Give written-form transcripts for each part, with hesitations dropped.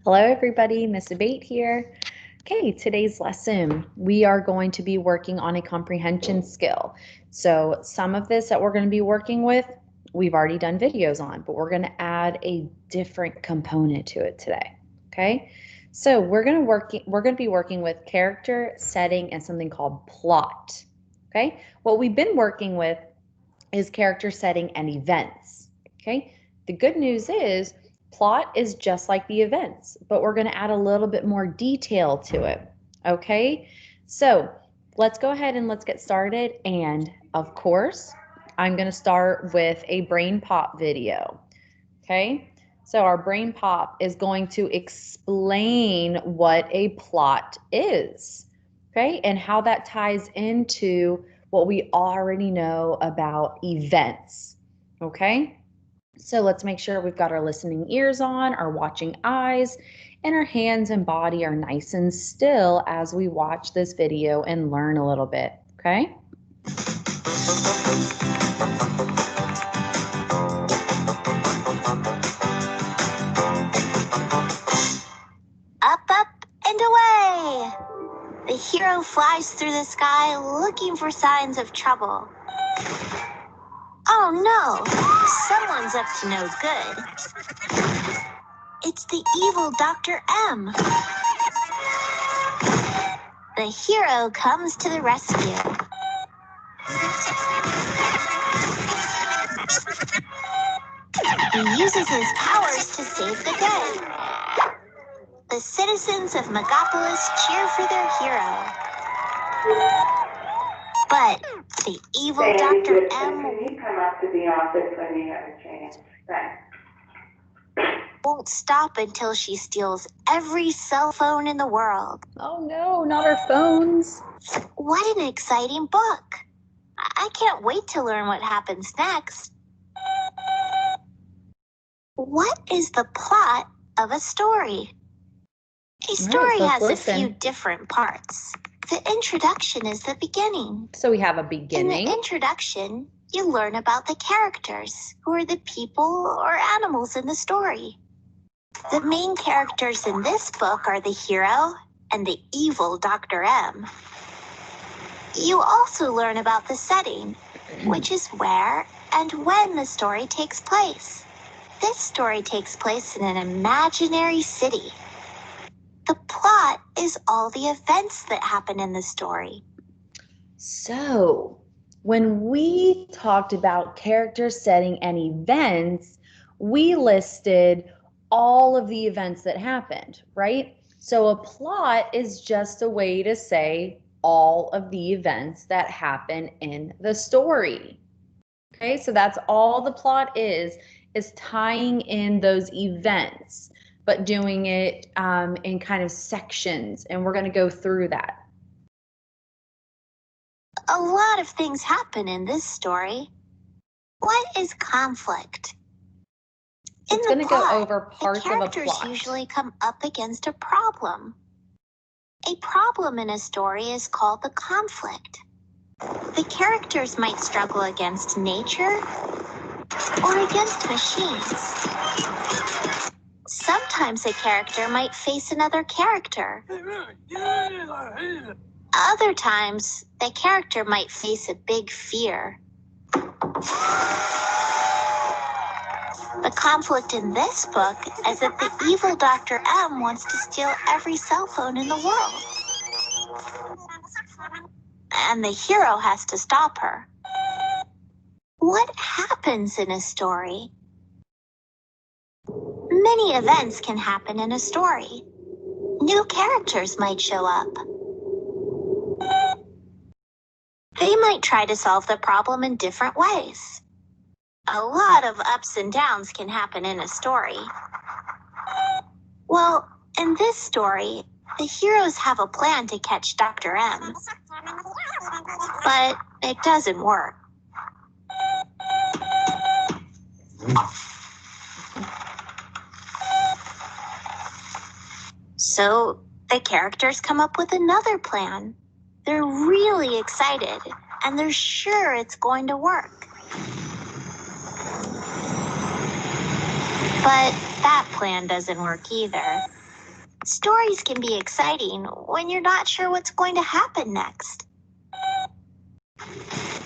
Hello everybody, Miss Abate here. Okay, today's lesson, we are going to be working on a comprehension skill. So some of this that we're going to be working with, we've already done videos on, but we're going to add a different component to it today. Okay, so we're going to be working with character, setting, and something called plot. Okay, what we've been working with is character, setting, and events. Okay, the good news is plot is just like the events, but we're going to add a little bit more detail to it. Okay, so let's go ahead and let's get started. And of course, I'm going to start with a brain pop video. Okay, so our brain pop is going to explain what a plot is. Okay, and how that ties into what we already know about events. Okay. So let's make sure we've got our listening ears on, our watching eyes, and our hands and body are nice and still as we watch this video and learn a little bit, okay? Up, up, and away! The hero flies through the sky looking for signs of trouble. Oh no! Someone's up to no good. It's the evil Dr. M. The hero comes to the rescue. He uses his powers to save the day. The citizens of Megapolis cheer for their hero. But the evil Dr. M come up to the office when you have a chance. Thanks. won't stop until she steals every cell phone in the world. Oh no, not our phones. What an exciting book. I can't wait to learn what happens next. What is the plot of a story? A story has a few different parts. The introduction is the beginning. So we have a beginning. In the introduction, you learn about the characters, who are the people or animals in the story. The main characters in this book are the hero and the evil Dr. M. You also learn about the setting, which is where and when the story takes place. This story takes place in an imaginary city. The plot is all the events that happen in the story. So when we talked about character, setting, and events, we listed all of the events that happened, right? So a plot is just a way to say all of the events that happen in the story. Okay, so that's all the plot is tying in those events, but doing it in kind of sections, and we're going to go through that. A lot of things happen in this story. What is conflict? It's going to go over parts of a plot. The characters usually come up against a problem. A problem in a story is called the conflict. The characters might struggle against nature or against machines. Sometimes a character might face another character. Other times, the character might face a big fear. The conflict in this book is that the evil Dr. M wants to steal every cell phone in the world. And the hero has to stop her. What happens in a story? Many events can happen in a story. New characters might show up. They might try to solve the problem in different ways. A lot of ups and downs can happen in a story. Well, in this story, the heroes have a plan to catch Dr. M. But it doesn't work. So the characters come up with another plan. They're really excited, and they're sure it's going to work. But that plan doesn't work either. Stories can be exciting when you're not sure what's going to happen next.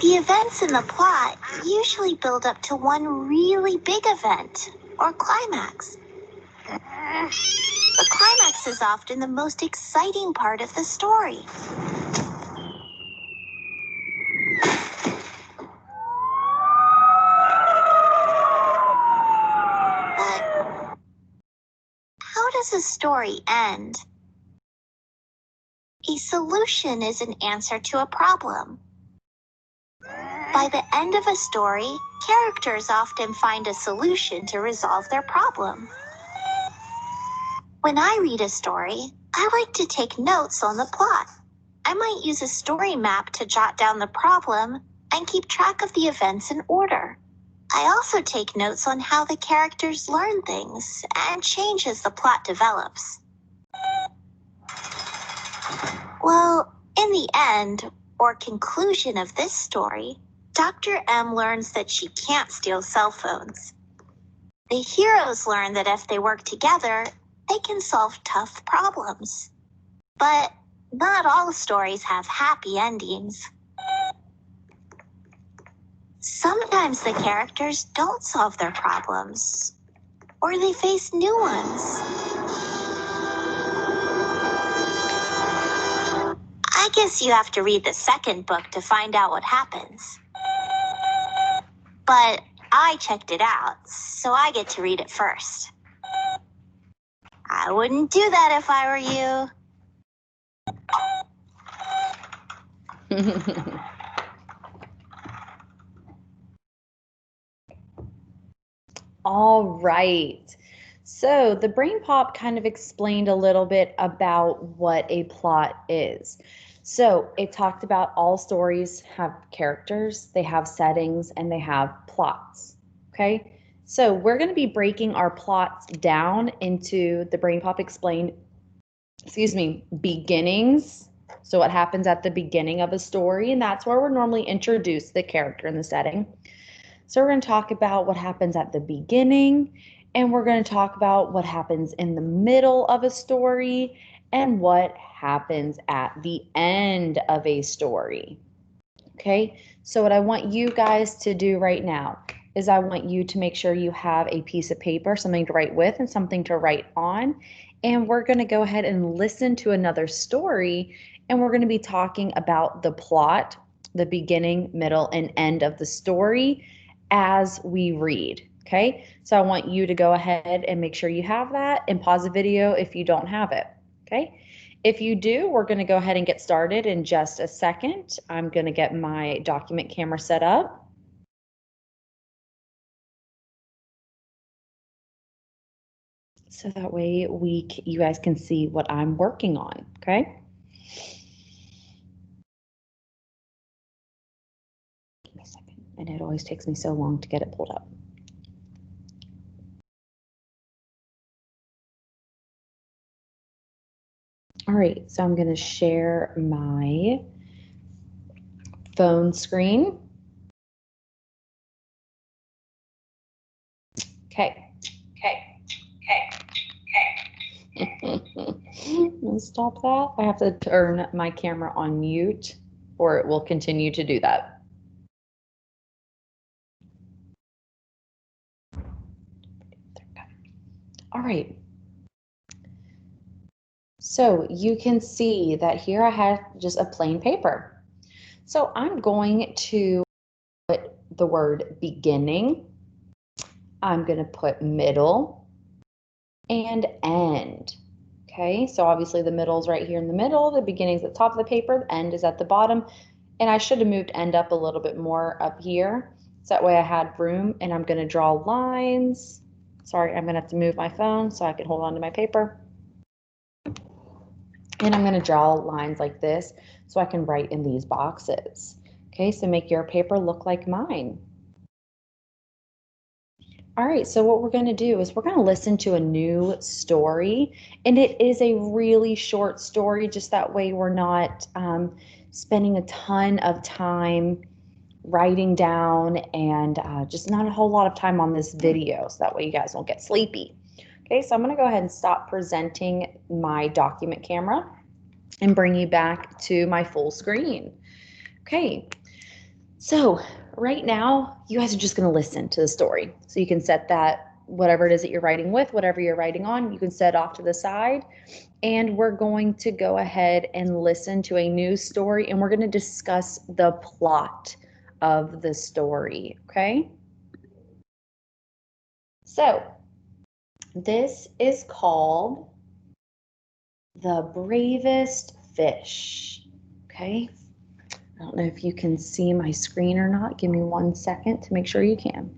The events in the plot usually build up to one really big event or climax. The climax is often the most exciting part of the story. But how does a story end? A solution is an answer to a problem. By the end of a story, characters often find a solution to resolve their problem. When I read a story, I like to take notes on the plot. I might use a story map to jot down the problem and keep track of the events in order. I also take notes on how the characters learn things and change as the plot develops. Well, in the end, or conclusion of this story, Dr. M learns that she can't steal cell phones. The heroes learn that if they work together, they can solve tough problems. But not all stories have happy endings. Sometimes the characters don't solve their problems, or they face new ones. I guess you have to read the second book to find out what happens. But I checked it out, so I get to read it first. I wouldn't do that if I were you. All right. So the brain pop kind of explained a little bit about what a plot is. So it talked about all stories have characters, they have settings, and they have plots. Okay. So we're going to be breaking our plots down into the brain pop explained, beginnings. So what happens at the beginning of a story, and that's where we're normally introduced the character and the setting. So we're going to talk about what happens at the beginning, and we're going to talk about what happens in the middle of a story and what happens at the end of a story. Okay, so what I want you guys to do right now is I want you to make sure you have a piece of paper, something to write with and something to write on. And we're going to go ahead and listen to another story, and we're going to be talking about the plot, the beginning, middle, and end of the story as we read. Okay, so I want you to go ahead and make sure you have that and pause the video if you don't have it. Okay, if you do, we're going to go ahead and get started in just a second. I'm going to get my document camera set up. So that way you guys can see what I'm working on, okay? Give me a second, and it always takes me so long to get it pulled up. All right, so I'm going to share my phone screen. Okay. Let's stop that. I have to turn my camera on mute, or it will continue to do that. All right. So you can see that here I have just a plain paper. So I'm going to put the word beginning. I'm going to put middle and end. Okay, so obviously the middle is right here in the middle, the beginning is at the top of the paper, the end is at the bottom, and I should have moved end up a little bit more up here, so that way I had room. And I'm going to draw lines. Sorry, I'm going to have to move my phone so I can hold on to my paper. And I'm going to draw lines like this so I can write in these boxes. Okay, so make your paper look like mine. All right, so what we're going to do is we're going to listen to a new story, and it is a really short story, just that way we're not spending a ton of time writing down and just not a whole lot of time on this video, so that way you guys won't get sleepy. Okay, so I'm going to go ahead and stop presenting my document camera and bring you back to my full screen. Okay, so right now you guys are just going to listen to the story. So you can set that, whatever it is that you're writing with, whatever you're writing on, you can set off to the side. And we're going to go ahead and listen to a new story, and we're going to discuss the plot of the story, okay? So this is called The Bravest Fish, okay? I don't know if you can see my screen or not. Give me 1 second to make sure you can.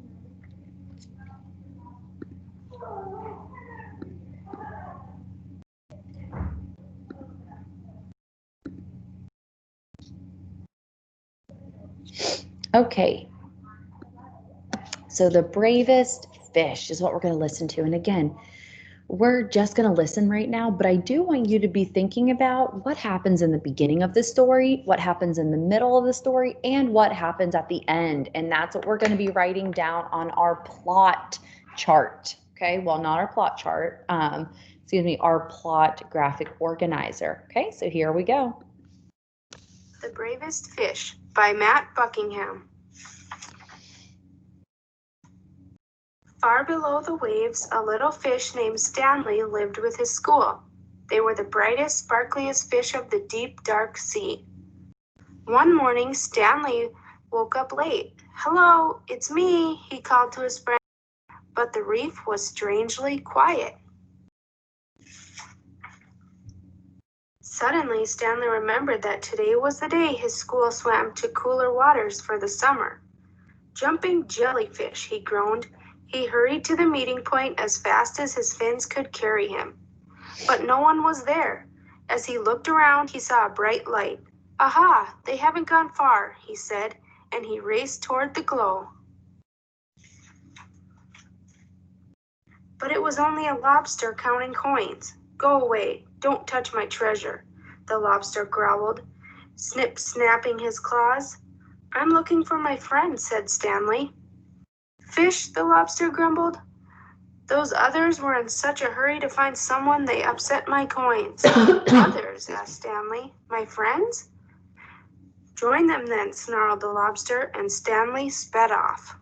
Okay, so The Bravest Fish is what we're going to listen to. And again, we're just going to listen right now, but I do want you to be thinking about what happens in the beginning of the story, what happens in the middle of the story, and what happens at the end. And that's what we're going to be writing down on our plot chart. Okay, well, not our plot chart, excuse me, our plot graphic organizer. Okay, so here we go. The Bravest Fish by Matt Buckingham. Far below the waves, a little fish named Stanley lived with his school. They were the brightest, sparkliest fish of the deep, dark sea. One morning, Stanley woke up late. "Hello, it's me," he called to his friend, but the reef was strangely quiet. Suddenly, Stanley remembered that today was the day his school swam to cooler waters for the summer. "Jumping jellyfish," he groaned. He hurried to the meeting point as fast as his fins could carry him. But no one was there. As he looked around, he saw a bright light. "Aha, they haven't gone far," he said, and he raced toward the glow. But it was only a lobster counting coins. "Go away, don't touch my treasure," the lobster growled, snapping his claws. "I'm looking for my friend," said Stanley. "Fish," the lobster grumbled. "Those others were in such a hurry to find someone they upset my coins." "Others?" asked Stanley. "My friends?" "Join them then," snarled the lobster, and Stanley sped off.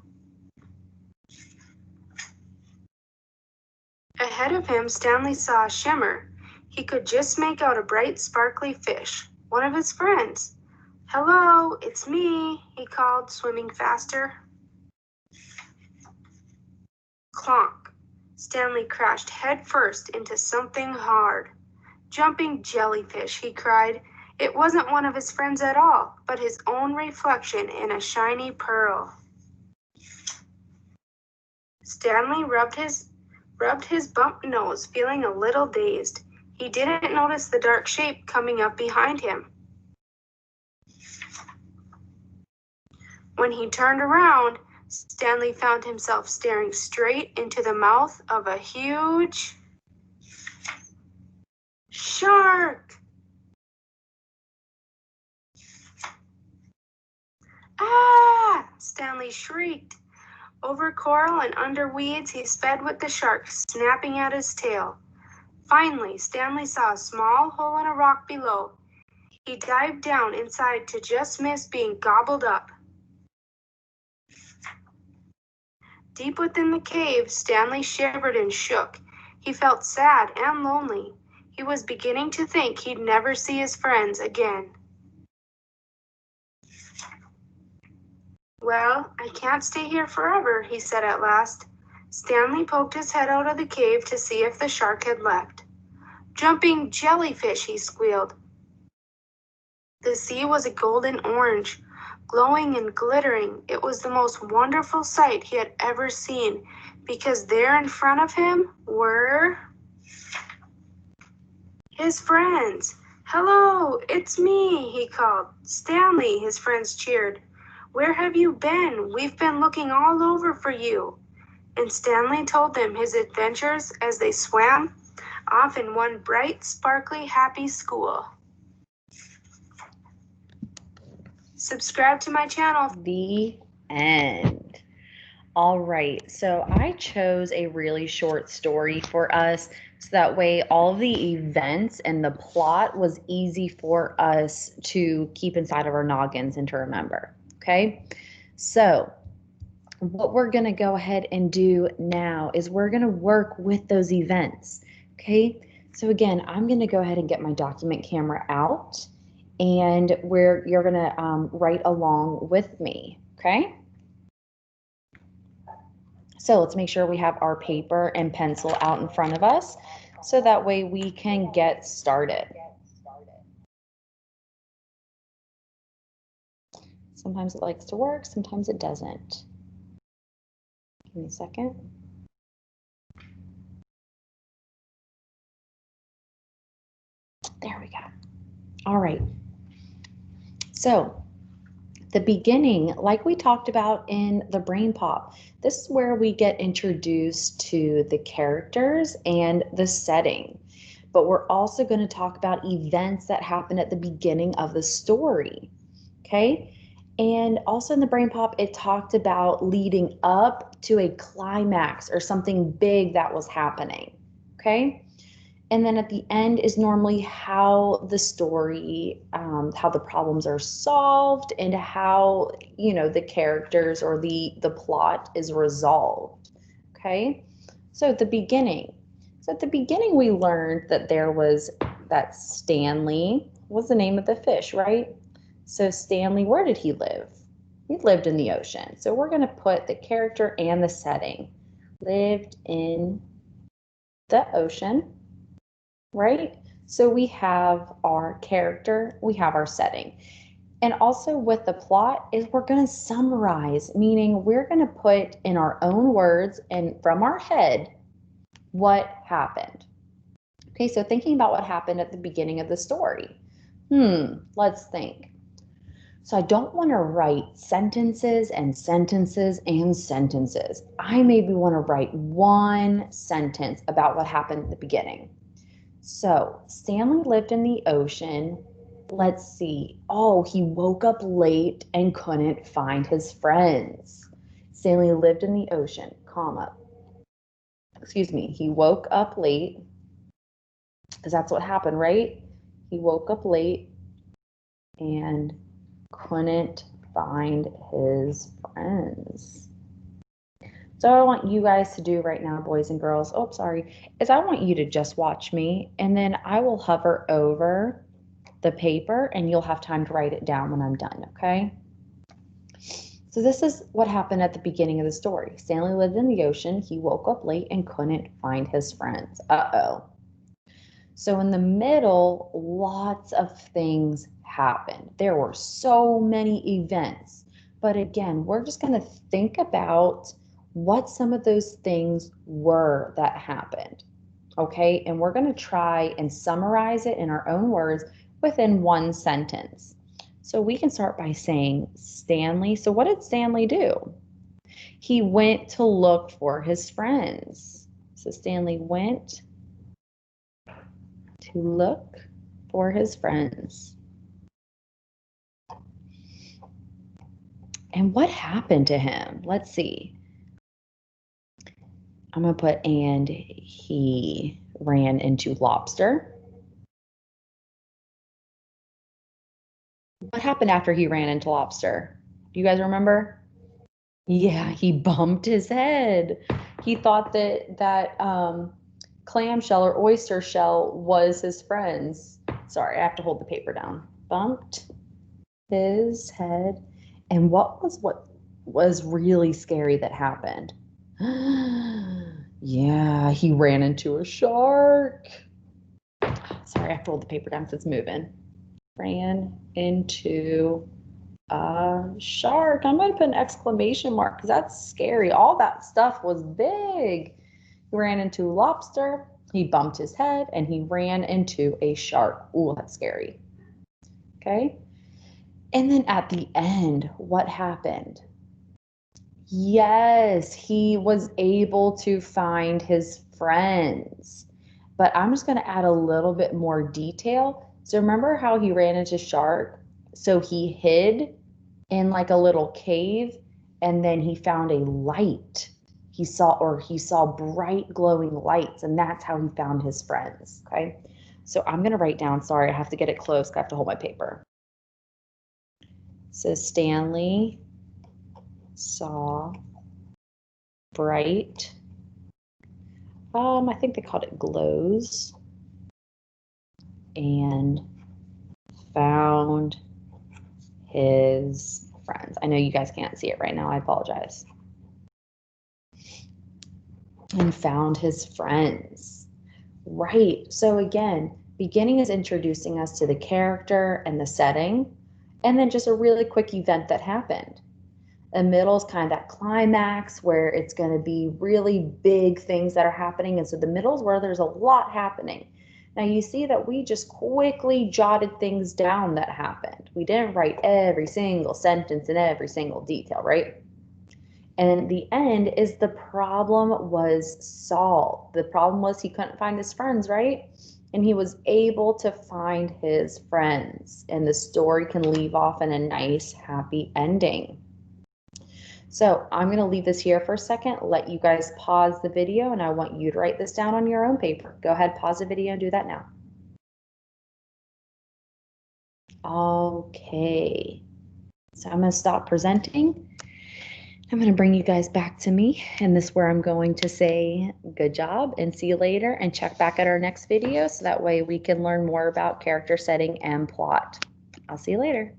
Ahead of him, Stanley saw a shimmer. He could just make out a bright, sparkly fish, one of his friends. "Hello, it's me," he called, swimming faster. Clonk! Stanley crashed headfirst into something hard. "Jumping jellyfish," he cried. It wasn't one of his friends at all, but his own reflection in a shiny pearl. Stanley rubbed his bump nose, feeling a little dazed. He didn't notice the dark shape coming up behind him. When he turned around, Stanley found himself staring straight into the mouth of a huge shark. "Ah!" Stanley shrieked. Over coral and under weeds, he sped with the shark, snapping at his tail. Finally, Stanley saw a small hole in a rock below. He dived down inside to just miss being gobbled up. Deep within the cave, Stanley shivered and shook. He felt sad and lonely. He was beginning to think he'd never see his friends again. "Well, I can't stay here forever," he said at last. Stanley poked his head out of the cave to see if the shark had left. "Jumping jellyfish," he squealed. The sea was a golden orange, glowing and glittering. It was the most wonderful sight he had ever seen, because there in front of him were his friends. "Hello, it's me," he called. "Stanley," his friends cheered. "Where have you been? We've been looking all over for you." And Stanley told them his adventures as they swam off in one bright, sparkly, happy school. Subscribe to my channel. The end. All right, so I chose a really short story for us so that way all of the events and the plot was easy for us to keep inside of our noggins and to remember, okay? So what we're gonna go ahead and do now is we're gonna work with those events, okay? So again, I'm gonna go ahead and get my document camera out and you're gonna write along with me, okay? So let's make sure we have our paper and pencil out in front of us so that way we can get started. Sometimes it likes to work, sometimes it doesn't. Give me a second. There we go. All right. So the beginning, like we talked about in the brain pop, this is where we get introduced to the characters and the setting. But we're also going to talk about events that happen at the beginning of the story. Okay? And also in the brain pop, it talked about leading up to a climax or something big that was happening. Okay? And then at the end is normally how the story, how the problems are solved and how, you know, the characters or the plot is resolved. Okay. So at the beginning, we learned that there was that Stanley was the name of the fish, right? So Stanley, where did he live? He lived in the ocean. So we're going to put the character and the setting. Lived in the ocean. Right? So we have our character, we have our setting. And also with the plot is we're going to summarize, meaning we're going to put in our own words and from our head what happened. Okay, so thinking about what happened at the beginning of the story. Let's think. So I don't want to write sentences and sentences and sentences. I maybe want to write one sentence about what happened at the beginning. So Stanley lived in the ocean. Let's see. Oh, he woke up late and couldn't find his friends. Stanley lived in the ocean, comma. Excuse me. He woke up late because that's what happened, right? He woke up late and couldn't find his friends. So what I want you guys to do right now, boys and girls, is I want you to just watch me and then I will hover over the paper and you'll have time to write it down when I'm done, okay? So this is what happened at the beginning of the story. Stanley lived in the ocean. He woke up late and couldn't find his friends. Uh-oh. So in the middle, lots of things happened. There were so many events. But again, we're just going to think about what some of those things were that happened. Okay, and we're going to try and summarize it in our own words within one sentence. So we can start by saying Stanley. So what did Stanley do? He went to look for his friends. So Stanley went to look for his friends. And what happened to him? Let's see. I'm going to put, and he ran into lobster. What happened after he ran into lobster? Do you guys remember? Yeah, he bumped his head. He thought that clam shell or oyster shell was his friends. Sorry, I have to hold the paper down. Bumped his head. And what was really scary that happened? Yeah, he ran into a shark. Sorry, I have to hold the paper down because it's moving. Ran into a shark. I'm going to put an exclamation mark because that's scary. All that stuff was big. He ran into a lobster. He bumped his head and he ran into a shark. Ooh, that's scary. Okay. And then at the end, what happened? Yes, he was able to find his friends. But I'm just going to add a little bit more detail. So remember how he ran into shark? So he hid in like a little cave and then he found a light. He saw bright glowing lights, and that's how he found his friends. Okay, so I'm going to write down, sorry, I have to get it close, I have to hold my paper. So Stanley saw bright, I think they called it glows, and found his friends. I know you guys can't see it right now, I apologize. And found his friends. Right, so again, beginning is introducing us to the character and the setting, and then just a really quick event that happened. The middle is kind of that climax where it's going to be really big things that are happening. And so the middle is where there's a lot happening. Now you see that we just quickly jotted things down that happened. We didn't write every single sentence and every single detail, right? And the end is the problem was solved. The problem was he couldn't find his friends, right? And he was able to find his friends. And the story can leave off in a nice, happy ending. So I'm going to leave this here for a second, let you guys pause the video, and I want you to write this down on your own paper. Go ahead, pause the video and do that now. Okay, so I'm going to stop presenting. I'm going to bring you guys back to me, and this is where I'm going to say good job and see you later, and check back at our next video so that way we can learn more about character setting and plot. I'll see you later.